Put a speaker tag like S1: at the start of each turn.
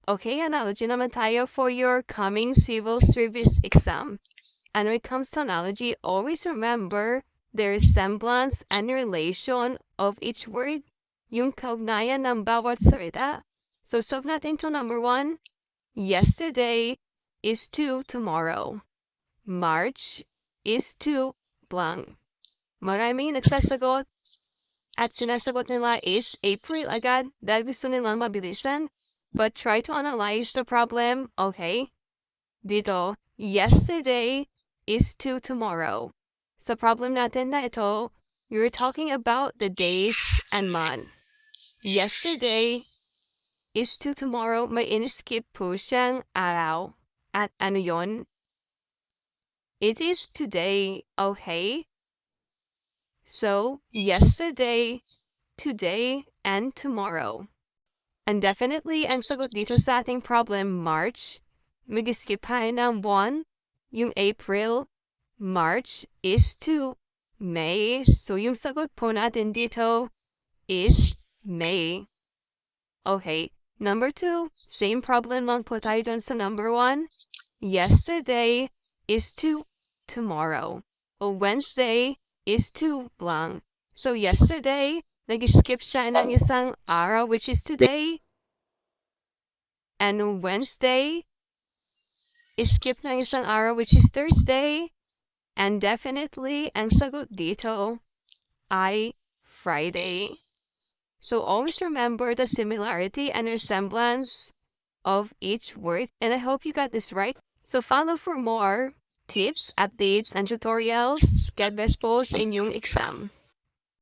S1: Okay, analogy naman tayo for your coming civil service exam. And when it comes to analogy, always remember the resemblance and relation of each word, yung kaugnayan ng bawat salita. So, solve natin to number 1. Yesterday is to tomorrow. March is to blank. Maraming nagsasagot at sinasagot nila is April agad dahil gusto nilang mabilisan. But try to analyze the problem, okay? Dito, yesterday is to tomorrow. Sa problem natin na ito, you're talking about the days and month. Yesterday is to tomorrow, may in-skip po siyang araw. At ano yon? It is today, okay? So, yesterday, today, and tomorrow. And definitely, ang sagot dito sa ating problem, March, mag-skip tayo ng 1, yung April, March is to May. So, yung sagot po natin dito is May. Okay, number 2, same problem lang po tayo dun sa number 1. Yesterday is to tomorrow. O Wednesday is to blank. So, yesterday, nag-skip siya ng isang araw, which is today. And Wednesday, skip ng isang araw, which is Thursday. And definitely, ang sagot dito ay Friday. So always remember the similarity and resemblance of each word. And I hope you got this right. So follow for more tips, updates, and tutorials. God bless po sa inyong exam.